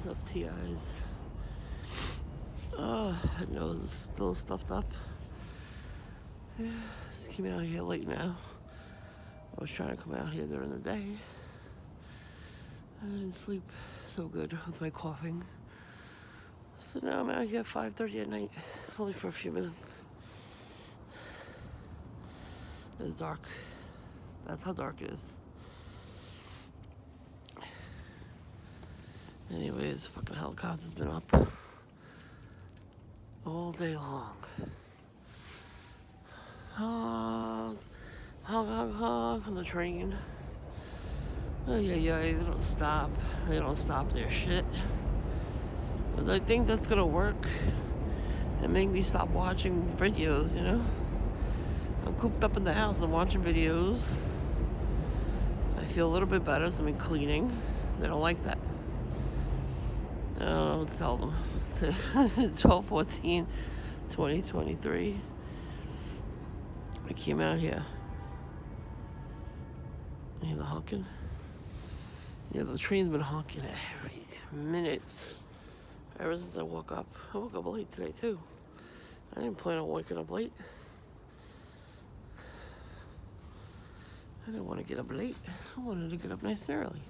What's up, T.I S? My nose is still stuffed up. Yeah, just came out here late now. I was trying to come out here during the day. I didn't sleep so good with my coughing. So now I'm out here at 5:30 at night, only for a few minutes. It's dark. That's how dark it is. Anyways, fucking helicopter's been up all day long. Honk, honk, honk, honk on the train. Oh, yeah, they don't stop. They don't stop their shit. But I think that's gonna work and make me stop watching videos, you know? I'm cooped up in the house and watching videos. I feel a little bit better, so I'm cleaning. They don't like that. I don't know what to tell them. 12/14/2023. I came out here. You hear the honking? Yeah, the train's been honking every minute. Ever since I woke up. I woke up late today, too. I didn't plan on waking up late. I didn't want to get up late. I wanted to get up nice and early.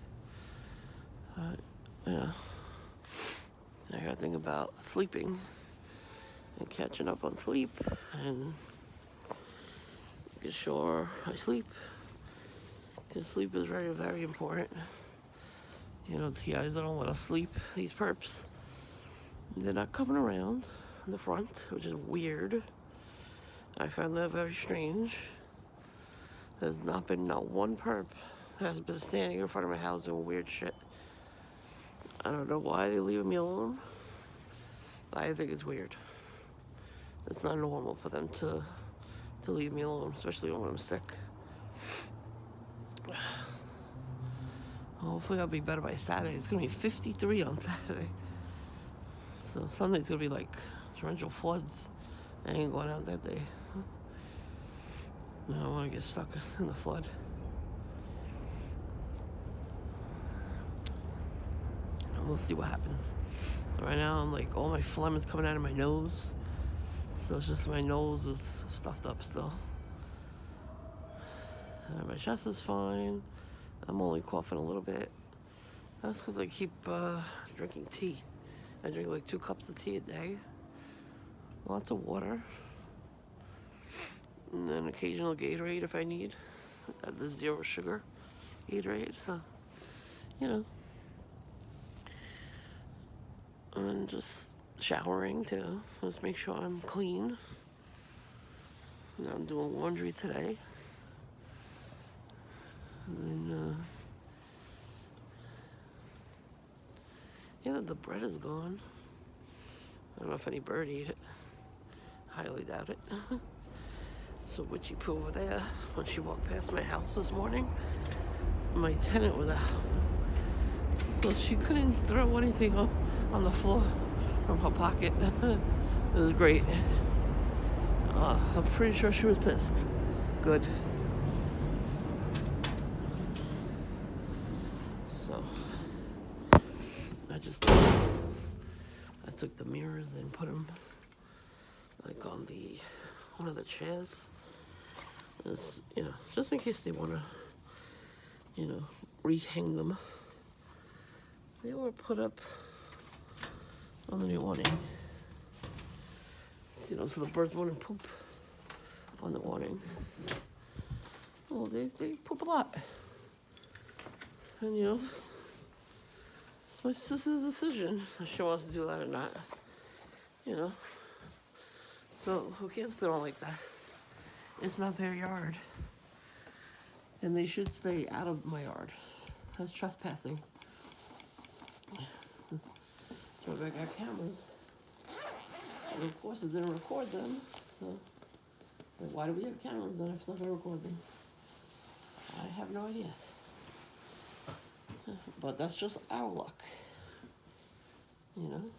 Yeah. I gotta think about sleeping and catching up on sleep and making sure I sleep. Because sleep is very, very important. You know, T.I.s don't let us sleep. These perps. They're not coming around in the front, which is weird. I find that very strange. There's not been one perp that has been standing in front of my house doing weird shit. I don't know why they leave me alone. I think it's weird. It's not normal for them to leave me alone, especially when I'm sick. Hopefully I'll be better by Saturday. It's gonna be 53 on Saturday. So Sunday's gonna be like torrential floods. I ain't going out that day. I don't want to get stuck in the flood. We'll see what happens. Right now, I'm like, all my phlegm is coming out of my nose. So it's just my nose is stuffed up still. My chest is fine. I'm only coughing a little bit. That's because I keep drinking tea. I drink like 2 cups of tea a day. Lots of water. And then occasional Gatorade if I need. The 0 sugar Gatorade. So, you know. And just showering too. Just make sure I'm clean. And I'm doing laundry today. And then, yeah, the bread is gone. I don't know if any bird ate it. Highly doubt it. So witchy poo over there. When she walked past my house this morning, my tenant was out. So she couldn't throw anything on the floor from her pocket. It was great. I'm pretty sure she was pissed. Good. So I took the mirrors and put them like on one of the chairs. Just, you know, just in case they want to, you know, rehang them. They were put up on the new awning. You know, so the birds wouldn't poop on the awning. Well, they poop a lot. And, you know, it's my sister's decision if she wants to do that or not. You know. So who cares if they don't like that? It's not their yard. And they should stay out of my yard. That's trespassing. So I got cameras. And of course it didn't record them. So like, why do we have cameras then if it's not going to record them? I have no idea. But that's just our luck. You know?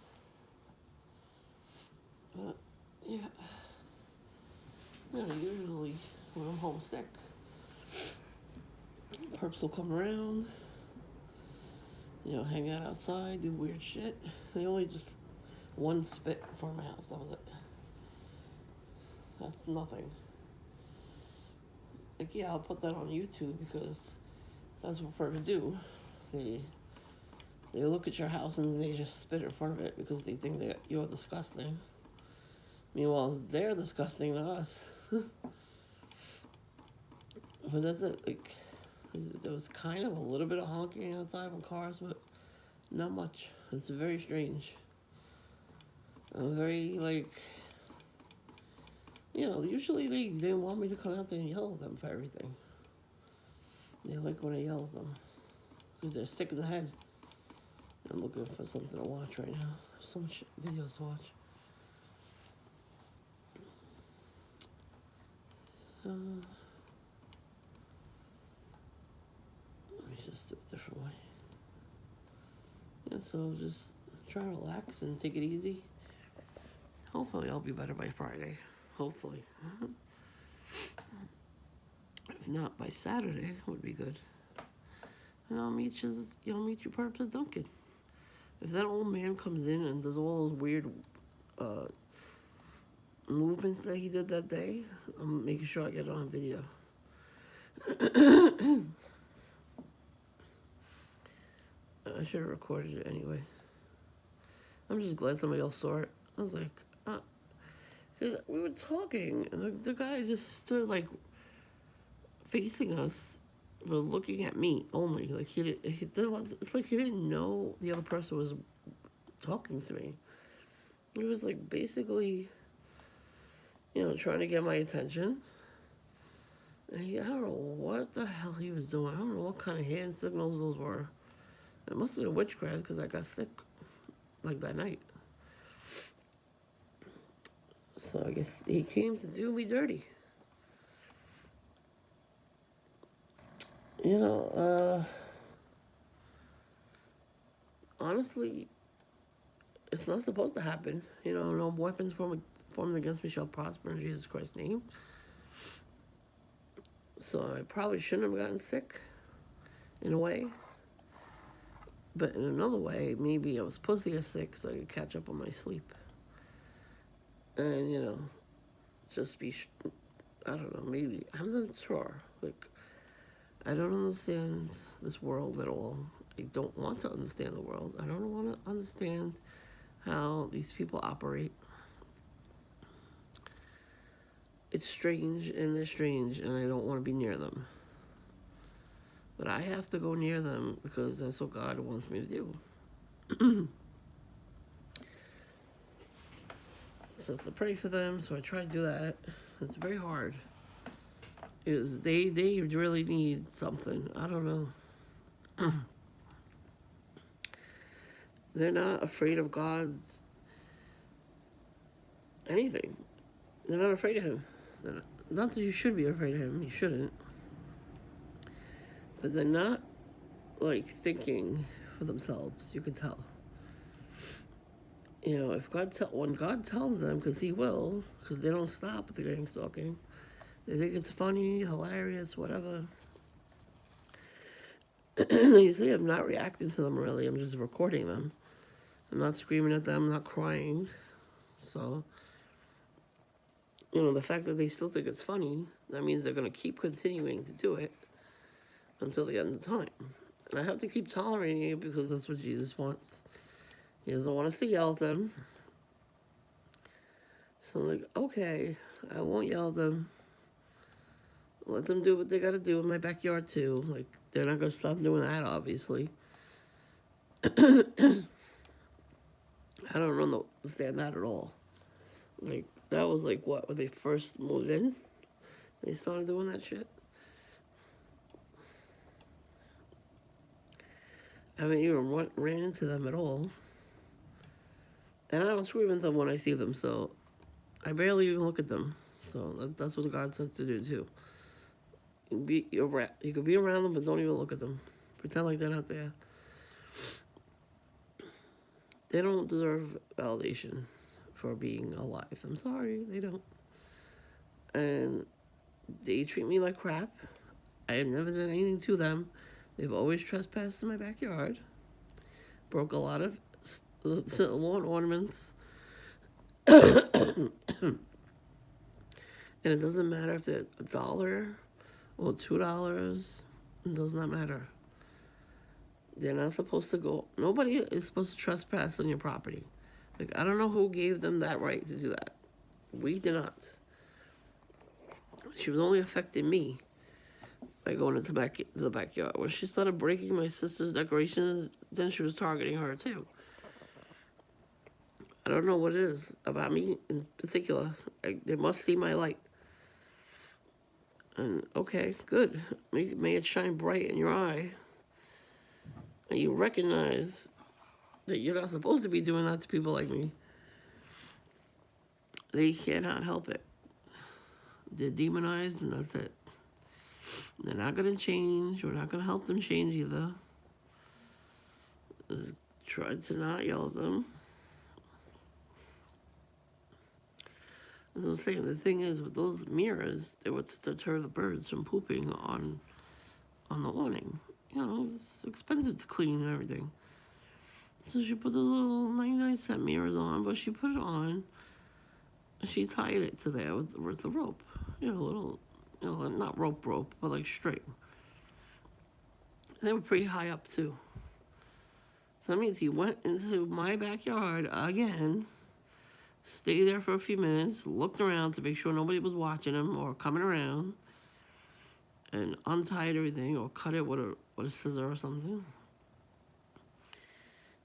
But, yeah. You know, usually when I'm homesick, perps will come around. hang out outside, do weird shit. They only just one spit before my house. That was it. That's nothing. Like, yeah, I'll put that on YouTube because that's what birds do. They they look at your house and they just spit in front of it because they think that you're disgusting. Meanwhile, they're disgusting, not us. But that's it. Like, there was kind of a little bit of honking outside on cars, but not much. It's very strange. I'm very, like, usually they want me to come out there and yell at them for everything. They like when I yell at them because they're sick in the head. I'm looking for something to watch right now. So much videos to watch. Let me just do it a different way. Yeah, so just try to relax and take it easy. Hopefully I'll be better by Friday. Hopefully. If not, by Saturday would be good. And I'll meet you perhaps at Dunkin'. If that old man comes in and does all those weird movements that he did that day, I'm making sure I get it on video. I should have recorded it anyway. I'm just glad somebody else saw it. I was like, because we were talking, and the guy just stood like facing us, but looking at me only. Like it's like he didn't know the other person was talking to me. He was like basically, trying to get my attention. And I don't know what the hell he was doing. I don't know what kind of hand signals those were. It must have been witchcraft because I got sick like that night. So I guess he came to do me dirty. Honestly, it's not supposed to happen. No weapons formed against me shall prosper in Jesus Christ's name. So I probably shouldn't have gotten sick, in a way. But in another way, maybe I was supposed to get sick so I could catch up on my sleep. And, just be, I don't know, maybe. I'm not sure. Like, I don't understand this world at all. I don't want to understand the world. I don't want to understand how these people operate. It's strange, and they're strange, and I don't want to be near them. But I have to go near them because that's what God wants me to do. So it's to pray for them, so I try to do that. It's very hard. They really need something. I don't know. They're not afraid of God's anything. They're not afraid of him. Not that you should be afraid of him. You shouldn't. But they're not, like, thinking for themselves. You can tell. If when God tells them, because he will, because they don't stop with the gang stalking. They think it's funny, hilarious, whatever. You see, I'm not reacting to them really. I'm just recording them. I'm not screaming at them. I'm not crying. So, the fact that they still think it's funny, that means they're going to keep continuing to do it until the end of time. And I have to keep tolerating it because that's what Jesus wants. He doesn't want us to yell at them. So I'm like, okay, I won't yell at them. Let them do what they got to do in my backyard too. Like, they're not going to stop doing that, obviously. I don't understand that at all. Like, that was like what, when they first moved in? They started doing that shit? I haven't even ran into them at all. And I don't scream at them when I see them, so I barely even look at them. So that's what God says to do too. You can be around them, but don't even look at them. Pretend like they're not there. They don't deserve validation for being alive. I'm sorry, they don't. And they treat me like crap. I have never done anything to them. They've always trespassed in my backyard. Broke a lot of lawn ornaments. And it doesn't matter if they're $1 or $2. It does not matter. They're not supposed to go. Nobody is supposed to trespass on your property. Like, I don't know who gave them that right to do that. We did not. She was only affecting me by going into the backyard. When she started breaking my sister's decorations, then she was targeting her too. I don't know what it is about me in particular. They must see my light. And okay, good. May it shine bright in your eye. And you recognize that you're not supposed to be doing that to people like me. They cannot help it. They're demonized, and that's it. They're not going to change. We're not going to help them change either. Just try to not yell at them. As I'm saying, the thing is, with those mirrors, they were to deter the birds from pooping on the awning. You know, it's expensive to clean and everything. So she put those little 99-cent mirrors on, but she put it on. She tied it to there with the rope. You know, little, not rope, but like string. And they were pretty high up too. So that means he went into my backyard again, stayed there for a few minutes, looked around to make sure nobody was watching him or coming around, and untied everything or cut it with a scissor or something.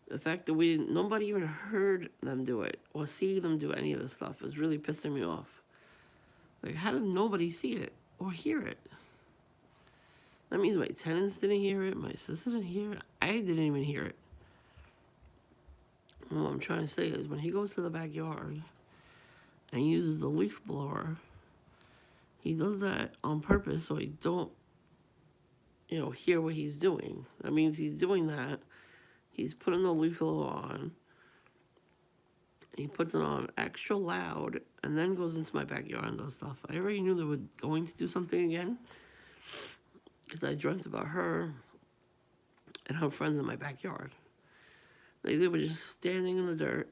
The fact that nobody even heard them do it or see them do any of this stuff is really pissing me off. Like, how did nobody see it or hear it? That means my tenants didn't hear it, my sister didn't hear it, I didn't even hear it. And what I'm trying to say is when he goes to the backyard and uses the leaf blower, he does that on purpose so he don't, hear what he's doing. That means he's doing that. He's putting the leaf blower on. He puts it on extra loud and then goes into my backyard and does stuff. I already knew they were going to do something again because I dreamt about her and her friends in my backyard. Like, they were just standing in the dirt.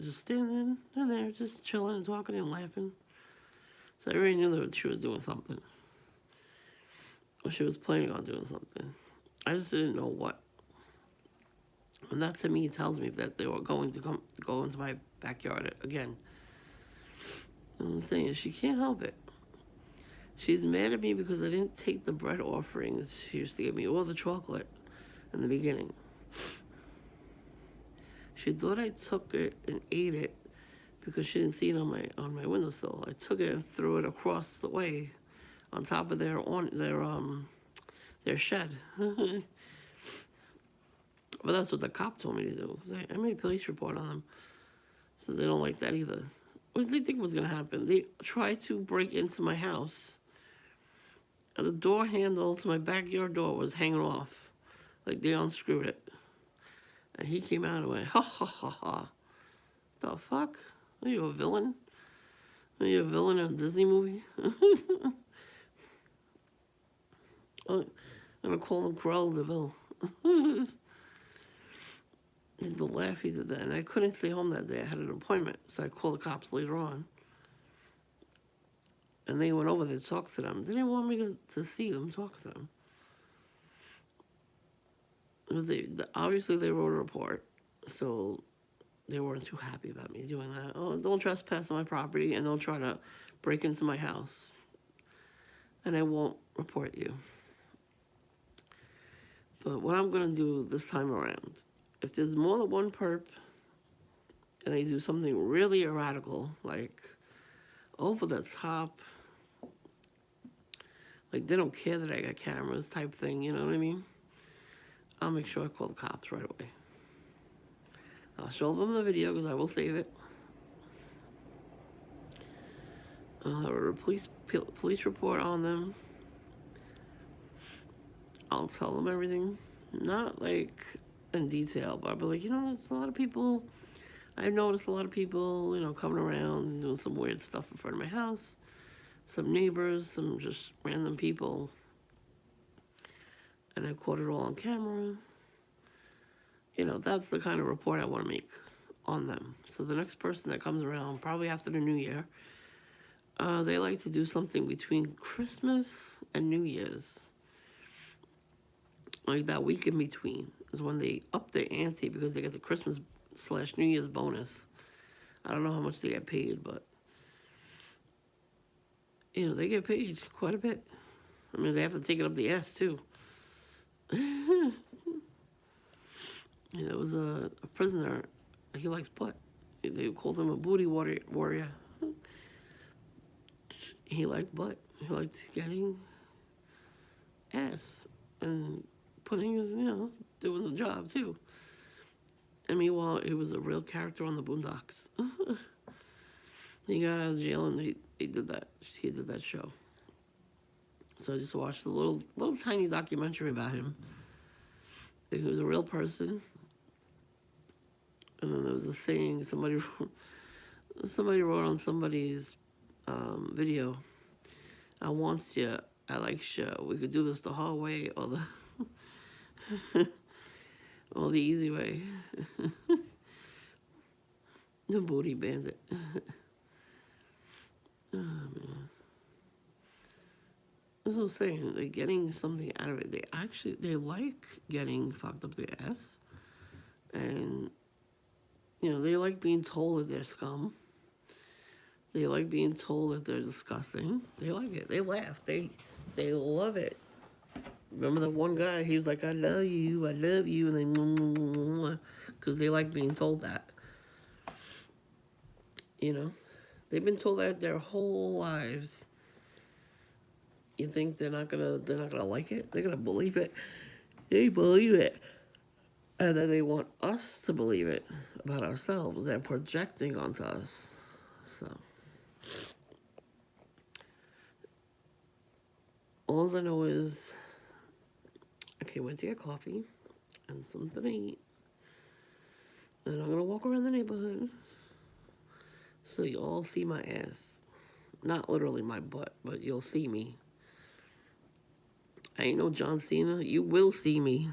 Just standing in there, just chilling and talking and laughing. So I already knew that she was doing something. Or she was planning on doing something. I just didn't know what. And that to me tells me that they were going to go into my backyard again. And I'm saying she can't help it. She's mad at me because I didn't take the bread offerings she used to give me, or the chocolate in the beginning. She thought I took it and ate it because she didn't see it on my windowsill. I took it and threw it across the way on top of their shed. But that's what the cop told me to do. Because I made a police report on them. So they don't like that either. What did they think was going to happen? They tried to break into my house. And the door handle to my backyard door was hanging off. Like, they unscrewed it. And he came out and went, ha ha ha ha. The fuck? Are you a villain? Are you a villain in a Disney movie? I'm going to call him Cruella de Vil. And the laugh he did that. And I couldn't stay home that day. I had an appointment. So I called the cops later on. And they went over there to talk to them. They didn't want me to see them, talk to them. Obviously, they wrote a report. So they weren't too happy about me doing that. Oh, don't trespass on my property and don't try to break into my house. And I won't report you. But what I'm going to do this time around, if there's more than one perp and they do something really radical, like over the top, like they don't care that I got cameras type thing, you know what I mean? I'll make sure I call the cops right away. I'll show them the video because I will save it. I'll have a police report on them. I'll tell them everything. Not like in detail, but I'll be like, there's a lot of people. I've noticed a lot of people, coming around and doing some weird stuff in front of my house. Some neighbors, some just random people. And I caught it all on camera. that's the kind of report I want to make on them. So the next person that comes around, probably after the new year, they like to do something between Christmas and New Year's. Like that week in between is when they up their ante because they get the Christmas/New Year's bonus. I don't know how much they get paid, but they get paid quite a bit. I mean, they have to take it up the ass too. There was a prisoner. He likes butt. They called him a booty warrior. He liked butt. He liked getting ass and putting his, doing the job too. And meanwhile, he was a real character on the Boondocks. He got out of jail and they did that. He did that show. So I just watched a little tiny documentary about him. He was a real person. And then there was a saying somebody wrote on somebody's video. I wants you. I like you. We could do this the hard way or the easy way. The booty bandit. Oh man. That's what I'm saying. They're getting something out of it. They like getting fucked up their ass. And they like being told that they're scum. They like being told that they're disgusting. They like it. They laugh. They love it. Remember the one guy? He was like, I love you, and they, because they like being told that. They've been told that their whole lives. You think they're not gonna like it? They're gonna believe it. They believe it. And then they want us to believe it about ourselves. They're projecting onto us. So all I know is I can't wait to get coffee and something to eat. And I'm gonna walk around the neighborhood so you all see my ass. Not literally my butt, but you'll see me. I ain't no John Cena. You will see me.